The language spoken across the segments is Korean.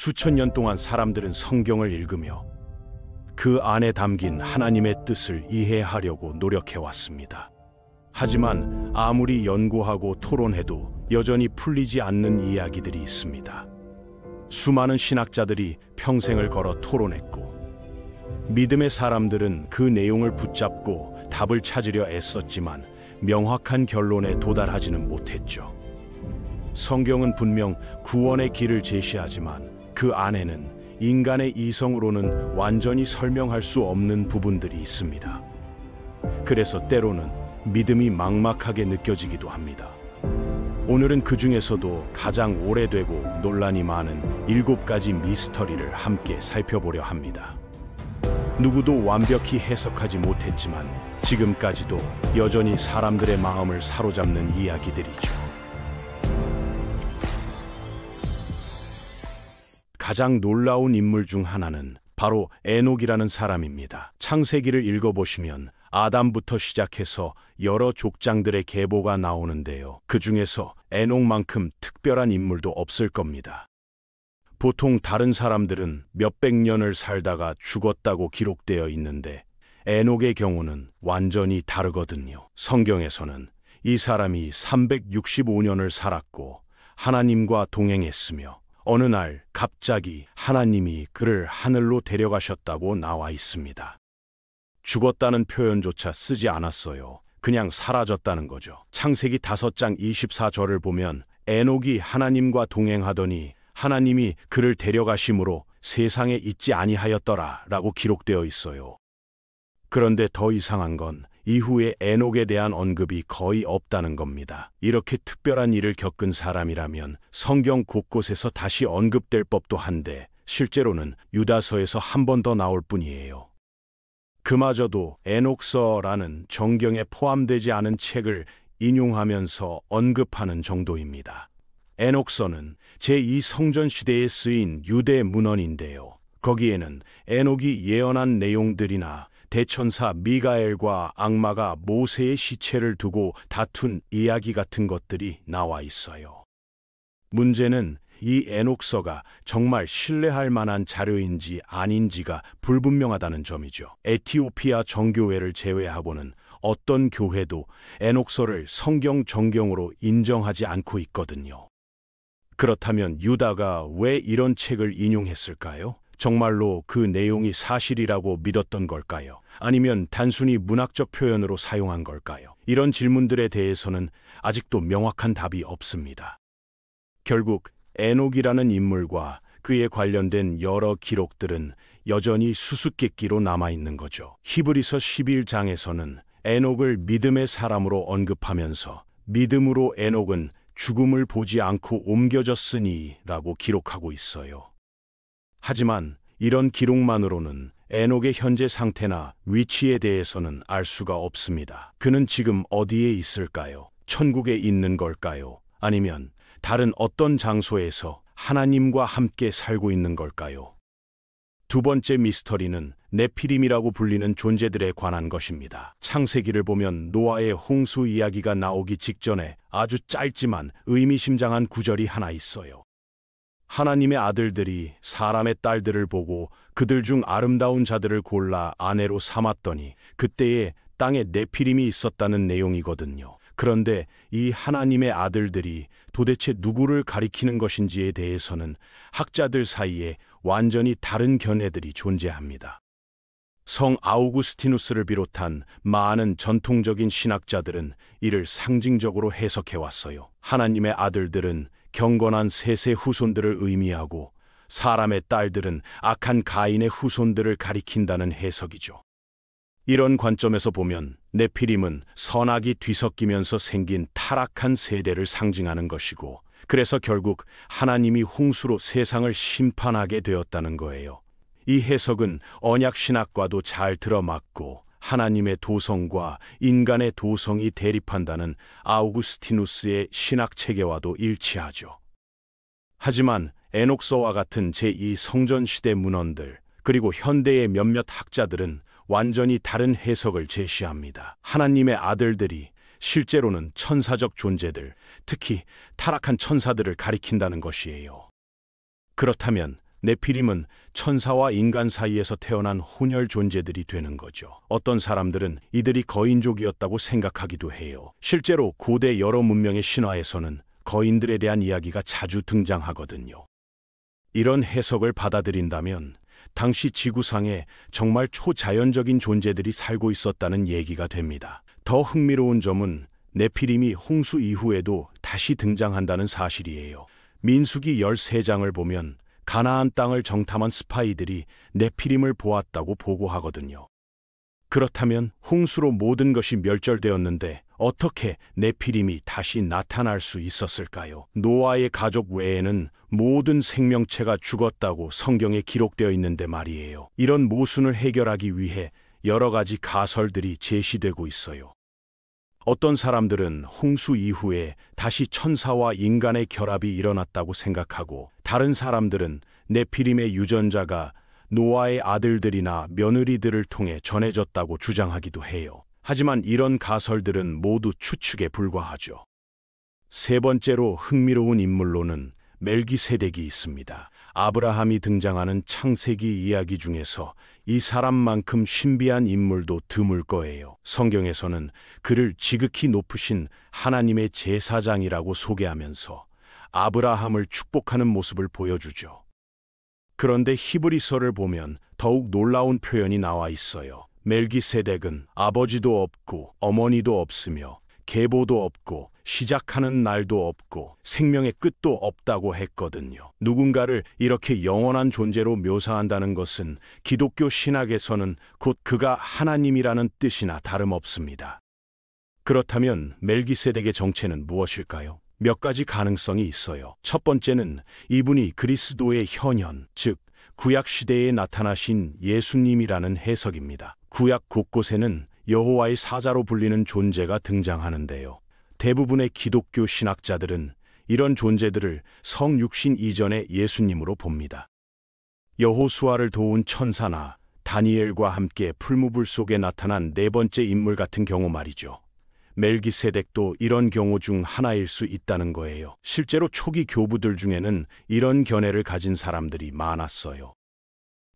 수천 년 동안 사람들은 성경을 읽으며 그 안에 담긴 하나님의 뜻을 이해하려고 노력해왔습니다. 하지만 아무리 연구하고 토론해도 여전히 풀리지 않는 이야기들이 있습니다. 수많은 신학자들이 평생을 걸어 토론했고, 믿음의 사람들은 그 내용을 붙잡고 답을 찾으려 애썼지만 명확한 결론에 도달하지는 못했죠. 성경은 분명 구원의 길을 제시하지만 그 안에는 인간의 이성으로는 완전히 설명할 수 없는 부분들이 있습니다. 그래서 때로는 믿음이 막막하게 느껴지기도 합니다. 오늘은 그 중에서도 가장 오래되고 논란이 많은 7가지 미스터리를 함께 살펴보려 합니다. 누구도 완벽히 해석하지 못했지만 지금까지도 여전히 사람들의 마음을 사로잡는 이야기들이죠. 가장 놀라운 인물 중 하나는 바로 에녹이라는 사람입니다. 창세기를 읽어보시면 아담부터 시작해서 여러 족장들의 계보가 나오는데요. 그 중에서 에녹만큼 특별한 인물도 없을 겁니다. 보통 다른 사람들은 몇백 년을 살다가 죽었다고 기록되어 있는데 에녹의 경우는 완전히 다르거든요. 성경에서는 이 사람이 365년을 살았고 하나님과 동행했으며 어느 날 갑자기 하나님이 그를 하늘로 데려가셨다고 나와 있습니다. 죽었다는 표현조차 쓰지 않았어요. 그냥 사라졌다는 거죠. 창세기 5장 24절을 보면 에녹이 하나님과 동행하더니 하나님이 그를 데려가심으로 세상에 있지 아니하였더라 라고 기록되어 있어요. 그런데 더 이상한 건 이후에 에녹에 대한 언급이 거의 없다는 겁니다. 이렇게 특별한 일을 겪은 사람이라면 성경 곳곳에서 다시 언급될 법도 한데 실제로는 유다서에서 한 번 더 나올 뿐이에요. 그마저도 에녹서라는 정경에 포함되지 않은 책을 인용하면서 언급하는 정도입니다. 에녹서는 제2성전 시대에 쓰인 유대 문헌인데요. 거기에는 에녹이 예언한 내용들이나 대천사 미가엘과 악마가 모세의 시체를 두고 다툰 이야기 같은 것들이 나와 있어요. 문제는 이 에녹서가 정말 신뢰할 만한 자료인지 아닌지가 불분명하다는 점이죠. 에티오피아 정교회를 제외하고는 어떤 교회도 에녹서를 성경 정경으로 인정하지 않고 있거든요. 그렇다면 유다가 왜 이런 책을 인용했을까요? 정말로 그 내용이 사실이라고 믿었던 걸까요? 아니면 단순히 문학적 표현으로 사용한 걸까요? 이런 질문들에 대해서는 아직도 명확한 답이 없습니다. 결국 에녹이라는 인물과 그에 관련된 여러 기록들은 여전히 수수께끼로 남아있는 거죠. 히브리서 11장에서는 에녹을 믿음의 사람으로 언급하면서 믿음으로 에녹은 죽음을 보지 않고 옮겨졌으니 라고 기록하고 있어요. 하지만 이런 기록만으로는 에녹의 현재 상태나 위치에 대해서는 알 수가 없습니다. 그는 지금 어디에 있을까요? 천국에 있는 걸까요? 아니면 다른 어떤 장소에서 하나님과 함께 살고 있는 걸까요? 두 번째 미스터리는 네피림이라고 불리는 존재들에 관한 것입니다. 창세기를 보면 노아의 홍수 이야기가 나오기 직전에 아주 짧지만 의미심장한 구절이 하나 있어요. 하나님의 아들들이 사람의 딸들을 보고 그들 중 아름다운 자들을 골라 아내로 삼았더니 그때에 땅에 네피림이 있었다는 내용이거든요. 그런데 이 하나님의 아들들이 도대체 누구를 가리키는 것인지에 대해서는 학자들 사이에 완전히 다른 견해들이 존재합니다. 성 아우구스티누스를 비롯한 많은 전통적인 신학자들은 이를 상징적으로 해석해왔어요. 하나님의 아들들은 경건한 셋의 후손들을 의미하고 사람의 딸들은 악한 가인의 후손들을 가리킨다는 해석이죠. 이런 관점에서 보면 네피림은 선악이 뒤섞이면서 생긴 타락한 세대를 상징하는 것이고, 그래서 결국 하나님이 홍수로 세상을 심판하게 되었다는 거예요. 이 해석은 언약 신학과도 잘 들어맞고 하나님의 도성과 인간의 도성이 대립한다는 아우구스티누스의 신학 체계와도 일치하죠. 하지만 에녹서와 같은 제2성전 시대 문헌들, 그리고 현대의 몇몇 학자들은 완전히 다른 해석을 제시합니다. 하나님의 아들들이 실제로는 천사적 존재들, 특히 타락한 천사들을 가리킨다는 것이에요. 그렇다면 네피림은 천사와 인간 사이에서 태어난 혼혈 존재들이 되는 거죠. 어떤 사람들은 이들이 거인족이었다고 생각하기도 해요. 실제로 고대 여러 문명의 신화에서는 거인들에 대한 이야기가 자주 등장하거든요. 이런 해석을 받아들인다면 당시 지구상에 정말 초자연적인 존재들이 살고 있었다는 얘기가 됩니다. 더 흥미로운 점은 네피림이 홍수 이후에도 다시 등장한다는 사실이에요. 민수기 13장을 보면 가나안 땅을 정탐한 스파이들이 네피림을 보았다고 보고하거든요. 그렇다면 홍수로 모든 것이 멸절되었는데 어떻게 네피림이 다시 나타날 수 있었을까요? 노아의 가족 외에는 모든 생명체가 죽었다고 성경에 기록되어 있는데 말이에요. 이런 모순을 해결하기 위해 여러 가지 가설들이 제시되고 있어요. 어떤 사람들은 홍수 이후에 다시 천사와 인간의 결합이 일어났다고 생각하고, 다른 사람들은 네피림의 유전자가 노아의 아들들이나 며느리들을 통해 전해졌다고 주장하기도 해요. 하지만 이런 가설들은 모두 추측에 불과하죠. 세 번째로 흥미로운 인물로는 멜기세덱이 있습니다. 아브라함이 등장하는 창세기 이야기 중에서 이 사람만큼 신비한 인물도 드물 거예요. 성경에서는 그를 지극히 높으신 하나님의 제사장이라고 소개하면서 아브라함을 축복하는 모습을 보여주죠. 그런데 히브리서를 보면 더욱 놀라운 표현이 나와 있어요. 멜기세덱은 아버지도 없고 어머니도 없으며 계보도 없고 시작하는 날도 없고 생명의 끝도 없다고 했거든요. 누군가를 이렇게 영원한 존재로 묘사한다는 것은 기독교 신학에서는 곧 그가 하나님이라는 뜻이나 다름없습니다. 그렇다면 멜기세덱의 정체는 무엇일까요? 몇 가지 가능성이 있어요. 첫 번째는 이분이 그리스도의 현현, 즉 구약 시대에 나타나신 예수님이라는 해석입니다. 구약 곳곳에는 여호와의 사자로 불리는 존재가 등장하는데요. 대부분의 기독교 신학자들은 이런 존재들을 성육신 이전의 예수님으로 봅니다. 여호수아를 도운 천사나 다니엘과 함께 풀무불 속에 나타난 네 번째 인물 같은 경우 말이죠. 멜기세덱도 이런 경우 중 하나일 수 있다는 거예요. 실제로 초기 교부들 중에는 이런 견해를 가진 사람들이 많았어요.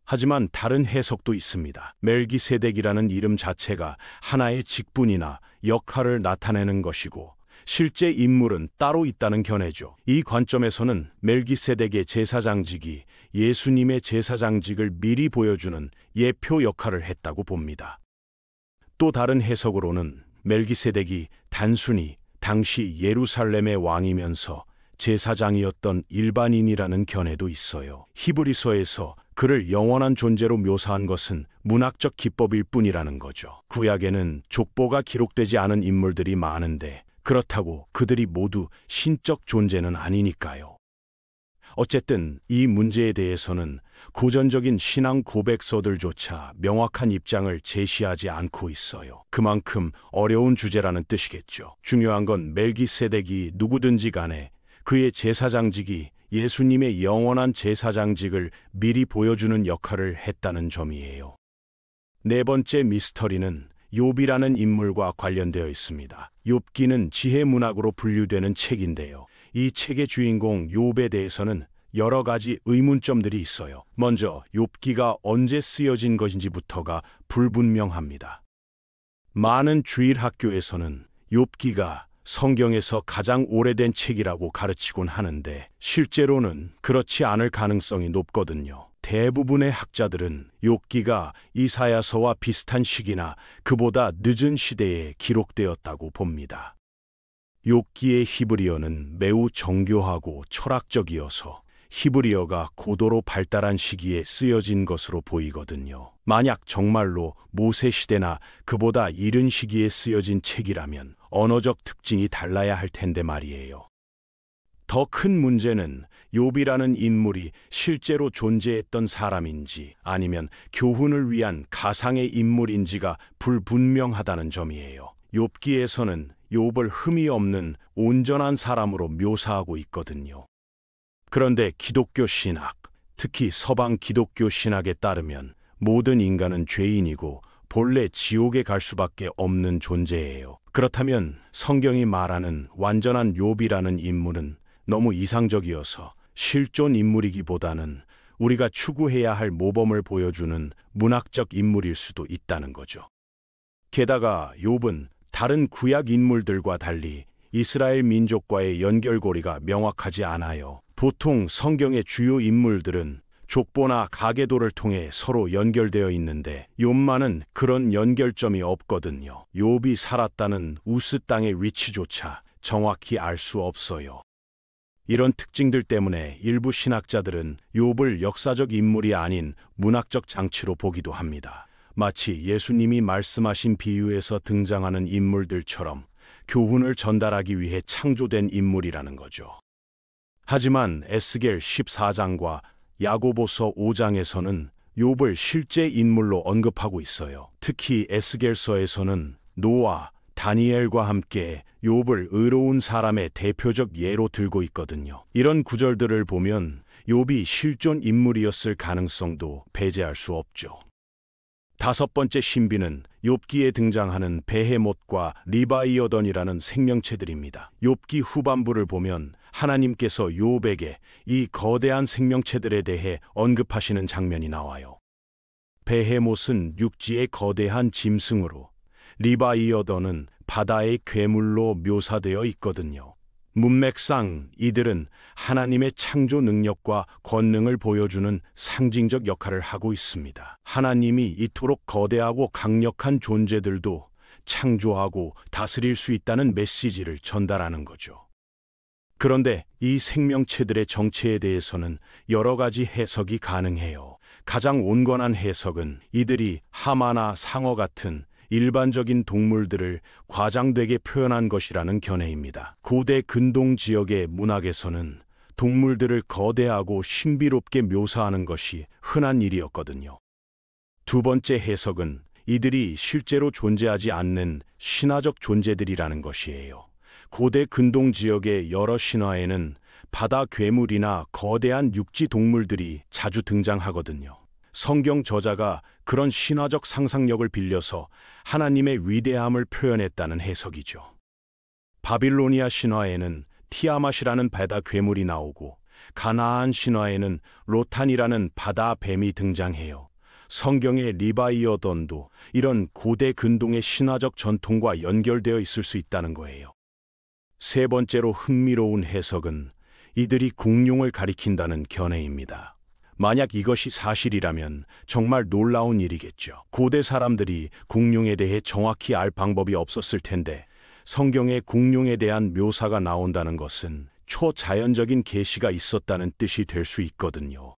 하지만 다른 해석도 있습니다. 멜기세덱이라는 이름 자체가 하나의 직분이나 역할을 나타내는 것이고 실제 인물은 따로 있다는 견해죠. 이 관점에서는 멜기세덱의 제사장직이 예수님의 제사장직을 미리 보여주는 예표 역할을 했다고 봅니다. 또 다른 해석으로는 멜기세덱이 단순히 당시 예루살렘의 왕이면서 제사장이었던 일반인이라는 견해도 있어요. 히브리서에서 그를 영원한 존재로 묘사한 것은 문학적 기법일 뿐이라는 거죠. 구약에는 족보가 기록되지 않은 인물들이 많은데 그렇다고 그들이 모두 신적 존재는 아니니까요. 어쨌든 이 문제에 대해서는 고전적인 신앙 고백서들조차 명확한 입장을 제시하지 않고 있어요. 그만큼 어려운 주제라는 뜻이겠죠. 중요한 건 멜기세덱이 누구든지 간에 그의 제사장직이 예수님의 영원한 제사장직을 미리 보여주는 역할을 했다는 점이에요. 네 번째 미스터리는 욥이라는 인물과 관련되어 있습니다. 욥기는 지혜 문학으로 분류되는 책인데요. 이 책의 주인공 욥에 대해서는 여러 가지 의문점들이 있어요. 먼저 욥기가 언제 쓰여진 것인지부터가 불분명합니다. 많은 주일 학교에서는 욥기가 성경에서 가장 오래된 책이라고 가르치곤 하는데 실제로는 그렇지 않을 가능성이 높거든요. 대부분의 학자들은 욥기가 이사야서와 비슷한 시기나 그보다 늦은 시대에 기록되었다고 봅니다. 욥기의 히브리어는 매우 정교하고 철학적이어서 히브리어가 고도로 발달한 시기에 쓰여진 것으로 보이거든요. 만약 정말로 모세 시대나 그보다 이른 시기에 쓰여진 책이라면 언어적 특징이 달라야 할 텐데 말이에요. 더 큰 문제는 욥이라는 인물이 실제로 존재했던 사람인지 아니면 교훈을 위한 가상의 인물인지가 불분명하다는 점이에요. 욥기에서는 욥을 흠이 없는 온전한 사람으로 묘사하고 있거든요. 그런데 기독교 신학, 특히 서방 기독교 신학에 따르면 모든 인간은 죄인이고 본래 지옥에 갈 수밖에 없는 존재예요. 그렇다면 성경이 말하는 완전한 욥이라는 인물은 너무 이상적이어서 실존 인물이기보다는 우리가 추구해야 할 모범을 보여주는 문학적 인물일 수도 있다는 거죠. 게다가 욥은 다른 구약 인물들과 달리 이스라엘 민족과의 연결고리가 명확하지 않아요. 보통 성경의 주요 인물들은 족보나 가계도를 통해 서로 연결되어 있는데 욥만은 그런 연결점이 없거든요. 욥이 살았다는 우스 땅의 위치조차 정확히 알 수 없어요. 이런 특징들 때문에 일부 신학자들은 욥을 역사적 인물이 아닌 문학적 장치로 보기도 합니다. 마치 예수님이 말씀하신 비유에서 등장하는 인물들처럼 교훈을 전달하기 위해 창조된 인물이라는 거죠. 하지만 에스겔 14장과 야고보서 5장에서는 욥을 실제 인물로 언급하고 있어요. 특히 에스겔서에서는 노아, 다니엘과 함께 욥을 의로운 사람의 대표적 예로 들고 있거든요. 이런 구절들을 보면 욥이 실존 인물이었을 가능성도 배제할 수 없죠. 다섯 번째 신비는 욥기에 등장하는 베헤못과 리바이어던이라는 생명체들입니다. 욥기 후반부를 보면 하나님께서 욥에게 이 거대한 생명체들에 대해 언급하시는 장면이 나와요. 베헤못은 육지의 거대한 짐승으로, 리바이어던은 바다의 괴물로 묘사되어 있거든요. 문맥상 이들은 하나님의 창조 능력과 권능을 보여주는 상징적 역할을 하고 있습니다. 하나님이 이토록 거대하고 강력한 존재들도 창조하고 다스릴 수 있다는 메시지를 전달하는 거죠. 그런데 이 생명체들의 정체에 대해서는 여러 가지 해석이 가능해요. 가장 온건한 해석은 이들이 하마나 상어 같은 일반적인 동물들을 과장되게 표현한 것이라는 견해입니다. 고대 근동 지역의 문학에서는 동물들을 거대하고 신비롭게 묘사하는 것이 흔한 일이었거든요. 두 번째 해석은 이들이 실제로 존재하지 않는 신화적 존재들이라는 것이에요. 고대 근동 지역의 여러 신화에는 바다 괴물이나 거대한 육지 동물들이 자주 등장하거든요. 성경 저자가 그런 신화적 상상력을 빌려서 하나님의 위대함을 표현했다는 해석이죠. 바빌로니아 신화에는 티아맛이라는 바다 괴물이 나오고 가나안 신화에는 로탄이라는 바다 뱀이 등장해요. 성경의 리바이어던도 이런 고대 근동의 신화적 전통과 연결되어 있을 수 있다는 거예요. 세 번째로 흥미로운 해석은 이들이 공룡을 가리킨다는 견해입니다. 만약 이것이 사실이라면 정말 놀라운 일이겠죠. 고대 사람들이 공룡에 대해 정확히 알 방법이 없었을 텐데 성경에 공룡에 대한 묘사가 나온다는 것은 초자연적인 계시가 있었다는 뜻이 될 수 있거든요.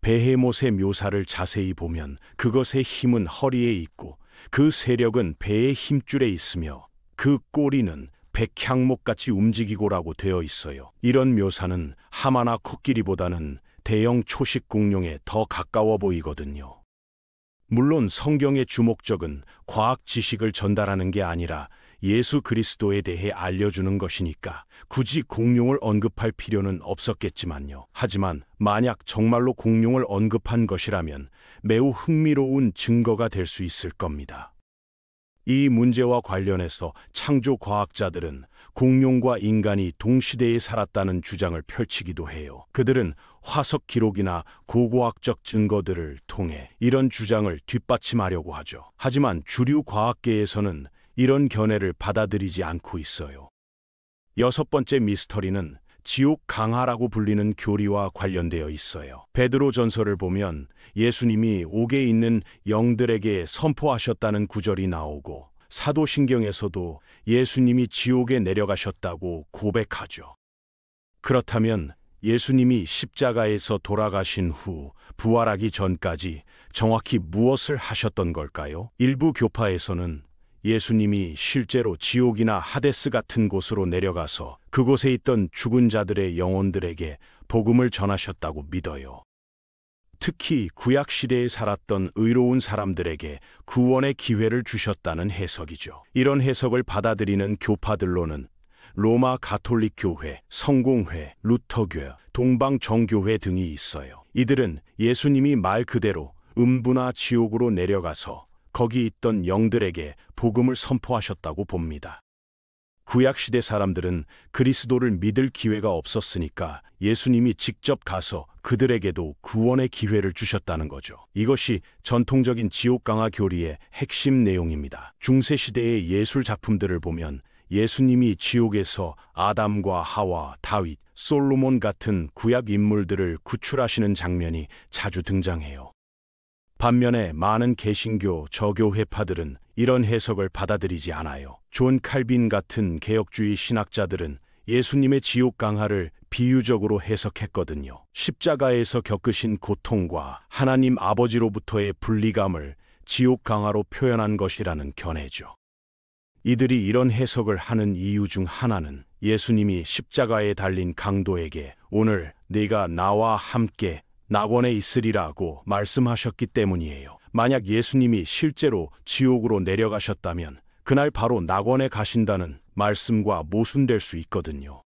베헤못의 묘사를 자세히 보면 그것의 힘은 허리에 있고 그 세력은 배의 힘줄에 있으며 그 꼬리는 백향목같이 움직이고라고 되어 있어요. 이런 묘사는 하마나 코끼리보다는 대형 초식 공룡에 더 가까워 보이거든요. 물론 성경의 주목적은 과학 지식을 전달하는 게 아니라 예수 그리스도에 대해 알려주는 것이니까 굳이 공룡을 언급할 필요는 없었겠지만요. 하지만 만약 정말로 공룡을 언급한 것이라면 매우 흥미로운 증거가 될 수 있을 겁니다. 이 문제와 관련해서 창조 과학자들은 공룡과 인간이 동시대에 살았다는 주장을 펼치기도 해요. 그들은 화석 기록이나 고고학적 증거들을 통해 이런 주장을 뒷받침하려고 하죠. 하지만 주류 과학계에서는 이런 견해를 받아들이지 않고 있어요. 여섯 번째 미스터리는 지옥 강하라고 불리는 교리와 관련되어 있어요. 베드로 전서를 보면 예수님이 옥에 있는 영들에게 선포하셨다는 구절이 나오고 사도신경에서도 예수님이 지옥에 내려가셨다고 고백하죠. 그렇다면 예수님이 십자가에서 돌아가신 후 부활하기 전까지 정확히 무엇을 하셨던 걸까요? 일부 교파에서는 예수님이 실제로 지옥이나 하데스 같은 곳으로 내려가서 그곳에 있던 죽은 자들의 영혼들에게 복음을 전하셨다고 믿어요. 특히 구약시대에 살았던 의로운 사람들에게 구원의 기회를 주셨다는 해석이죠. 이런 해석을 받아들이는 교파들로는 로마 가톨릭 교회, 성공회, 루터교, 동방정교회 등이 있어요. 이들은 예수님이 말 그대로 음부나 지옥으로 내려가서 거기 있던 영들에게 복음을 선포하셨다고 봅니다. 구약시대 사람들은 그리스도를 믿을 기회가 없었으니까 예수님이 직접 가서 그들에게도 구원의 기회를 주셨다는 거죠. 이것이 전통적인 지옥강화 교리의 핵심 내용입니다. 중세시대의 예술 작품들을 보면 예수님이 지옥에서 아담과 하와, 다윗, 솔로몬 같은 구약 인물들을 구출하시는 장면이 자주 등장해요. 반면에 많은 개신교, 저교회파들은 이런 해석을 받아들이지 않아요. 존 칼빈 같은 개혁주의 신학자들은 예수님의 지옥 강화를 비유적으로 해석했거든요. 십자가에서 겪으신 고통과 하나님 아버지로부터의 분리감을 지옥 강화로 표현한 것이라는 견해죠. 이들이 이런 해석을 하는 이유 중 하나는 예수님이 십자가에 달린 강도에게 오늘 네가 나와 함께 낙원에 있으리라고 말씀하셨기 때문이에요. 만약 예수님이 실제로 지옥으로 내려가셨다면 그날 바로 낙원에 가신다는 말씀과 모순될 수 있거든요.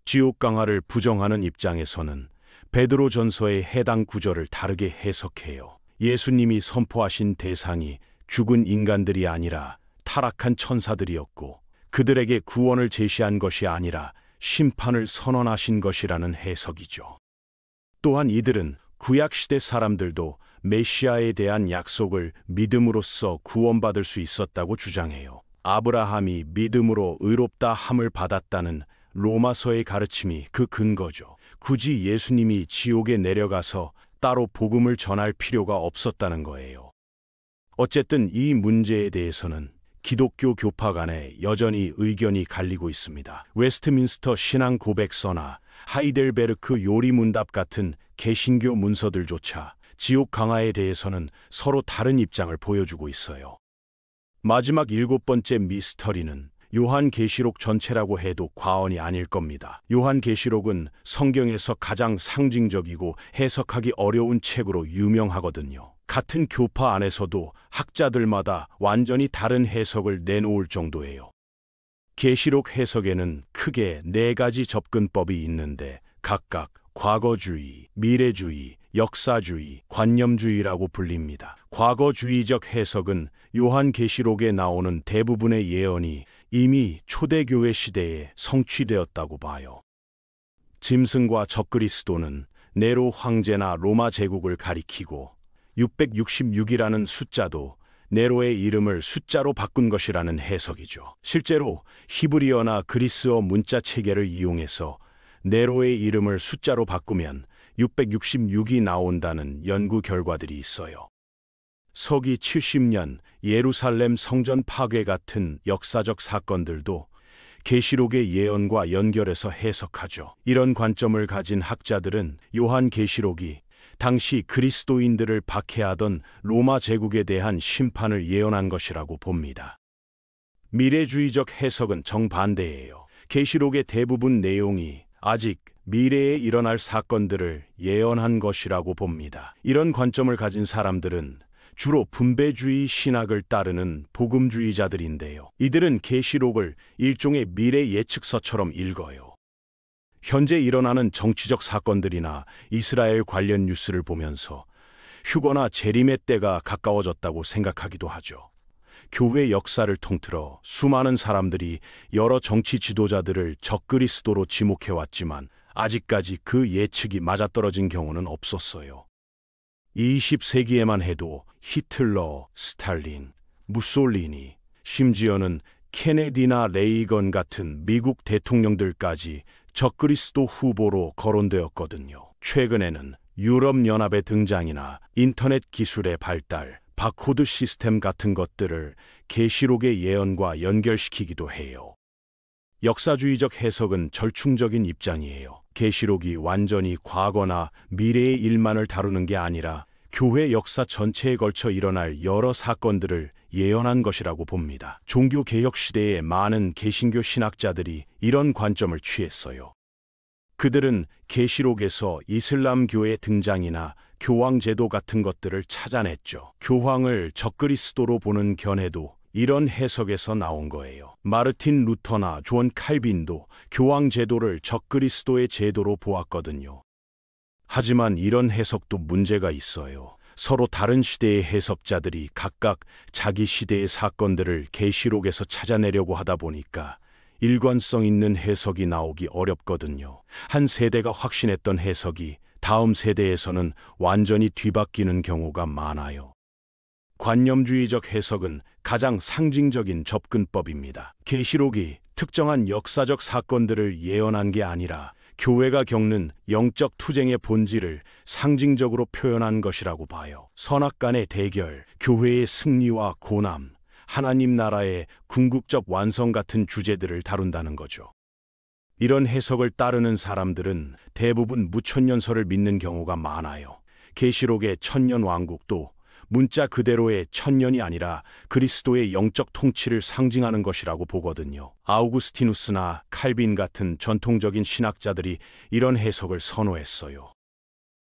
지옥 강화를 부정하는 입장에서는 베드로전서의 해당 구절을 다르게 해석해요. 예수님이 선포하신 대상이 죽은 인간들이 아니라 타락한 천사들이었고 그들에게 구원을 제시한 것이 아니라 심판을 선언하신 것이라는 해석이죠. 또한 이들은 구약시대 사람들도 메시아에 대한 약속을 믿음으로써 구원받을 수 있었다고 주장해요. 아브라함이 믿음으로 의롭다 함을 받았다는 로마서의 가르침이 그 근거죠. 굳이 예수님이 지옥에 내려가서 따로 복음을 전할 필요가 없었다는 거예요. 어쨌든 이 문제에 대해서는 기독교 교파 간에 여전히 의견이 갈리고 있습니다. 웨스트민스터 신앙 고백서나 하이델베르크 요리문답 같은 개신교 문서들조차 지옥 강화에 대해서는 서로 다른 입장을 보여주고 있어요. 마지막 7번째 미스터리는 요한계시록 전체라고 해도 과언이 아닐 겁니다. 요한계시록은 성경에서 가장 상징적이고 해석하기 어려운 책으로 유명하거든요. 같은 교파 안에서도 학자들마다 완전히 다른 해석을 내놓을 정도예요. 계시록 해석에는 크게 4가지 접근법이 있는데 각각 과거주의, 미래주의, 역사주의, 관념주의라고 불립니다. 과거주의적 해석은 요한계시록에 나오는 대부분의 예언이 이미 초대교회 시대에 성취되었다고 봐요. 짐승과 적그리스도는 네로 황제나 로마 제국을 가리키고 666이라는 숫자도 네로의 이름을 숫자로 바꾼 것이라는 해석이죠. 실제로 히브리어나 그리스어 문자 체계를 이용해서 네로의 이름을 숫자로 바꾸면 666이 나온다는 연구 결과들이 있어요. 서기 70년 예루살렘 성전 파괴 같은 역사적 사건들도 계시록의 예언과 연결해서 해석하죠. 이런 관점을 가진 학자들은 요한계시록이 당시 그리스도인들을 박해하던 로마 제국에 대한 심판을 예언한 것이라고 봅니다. 미래주의적 해석은 정반대예요. 계시록의 대부분 내용이 아직 미래에 일어날 사건들을 예언한 것이라고 봅니다. 이런 관점을 가진 사람들은 주로 분배주의 신학을 따르는 복음주의자들인데요. 이들은 계시록을 일종의 미래 예측서처럼 읽어요. 현재 일어나는 정치적 사건들이나 이스라엘 관련 뉴스를 보면서 휴거나 재림의 때가 가까워졌다고 생각하기도 하죠. 교회 역사를 통틀어 수많은 사람들이 여러 정치 지도자들을 적그리스도로 지목해왔지만 아직까지 그 예측이 맞아떨어진 경우는 없었어요. 20세기에만 해도 히틀러, 스탈린, 무솔리니, 심지어는 케네디나 레이건 같은 미국 대통령들까지 적그리스도 후보로 거론되었거든요. 최근에는 유럽연합의 등장이나 인터넷 기술의 발달, 바코드 시스템 같은 것들을 계시록의 예언과 연결시키기도 해요. 역사주의적 해석은 절충적인 입장이에요. 계시록이 완전히 과거나 미래의 일만을 다루는 게 아니라 교회 역사 전체에 걸쳐 일어날 여러 사건들을 예언한 것이라고 봅니다. 종교개혁 시대의 많은 개신교 신학자들이 이런 관점을 취했어요. 그들은 계시록에서 이슬람교의 등장이나 교황제도 같은 것들을 찾아냈죠. 교황을 적그리스도로 보는 견해도 이런 해석에서 나온 거예요. 마르틴 루터나 존 칼빈도 교황제도를 적그리스도의 제도로 보았거든요. 하지만 이런 해석도 문제가 있어요. 서로 다른 시대의 해석자들이 각각 자기 시대의 사건들을 계시록에서 찾아내려고 하다 보니까 일관성 있는 해석이 나오기 어렵거든요. 한 세대가 확신했던 해석이 다음 세대에서는 완전히 뒤바뀌는 경우가 많아요. 관념주의적 해석은 가장 상징적인 접근법입니다. 계시록이 특정한 역사적 사건들을 예언한 게 아니라 교회가 겪는 영적 투쟁의 본질을 상징적으로 표현한 것이라고 봐요. 선악간의 대결, 교회의 승리와 고난, 하나님 나라의 궁극적 완성 같은 주제들을 다룬다는 거죠. 이런 해석을 따르는 사람들은 대부분 무천년설을 믿는 경우가 많아요. 계시록의 천년 왕국도 문자 그대로의 천년이 아니라 그리스도의 영적 통치를 상징하는 것이라고 보거든요. 아우구스티누스나 칼빈 같은 전통적인 신학자들이 이런 해석을 선호했어요.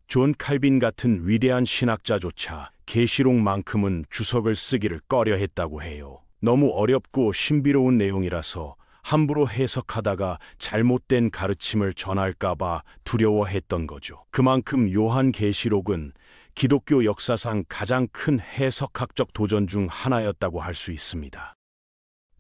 존 칼빈 같은 위대한 신학자조차 계시록만큼은 주석을 쓰기를 꺼려했다고 해요. 너무 어렵고 신비로운 내용이라서 함부로 해석하다가 잘못된 가르침을 전할까봐 두려워했던 거죠. 그만큼 요한계시록은 기독교 역사상 가장 큰 해석학적 도전 중 하나였다고 할 수 있습니다.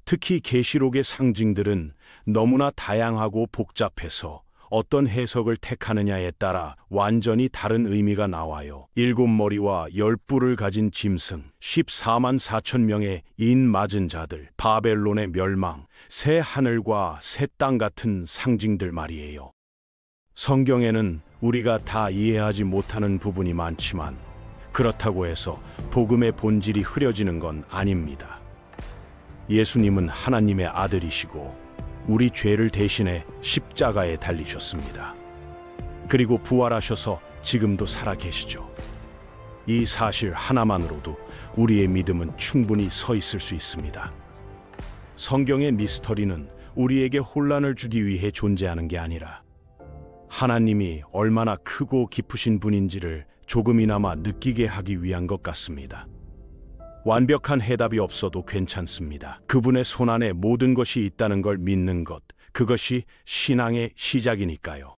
특히 계시록의 상징들은 너무나 다양하고 복잡해서 어떤 해석을 택하느냐에 따라 완전히 다른 의미가 나와요. 7머리와 10뿔을 가진 짐승, 14만 4천 명의 인 맞은 자들, 바벨론의 멸망, 새 하늘과 새 땅 같은 상징들 말이에요. 성경에는 우리가 다 이해하지 못하는 부분이 많지만 그렇다고 해서 복음의 본질이 흐려지는 건 아닙니다. 예수님은 하나님의 아들이시고 우리 죄를 대신해 십자가에 달리셨습니다. 그리고 부활하셔서 지금도 살아계시죠. 이 사실 하나만으로도 우리의 믿음은 충분히 서 있을 수 있습니다. 성경의 미스터리는 우리에게 혼란을 주기 위해 존재하는 게 아니라 하나님이 얼마나 크고 깊으신 분인지를 조금이나마 느끼게 하기 위한 것 같습니다. 완벽한 해답이 없어도 괜찮습니다. 그분의 손안에 모든 것이 있다는 걸 믿는 것, 그것이 신앙의 시작이니까요.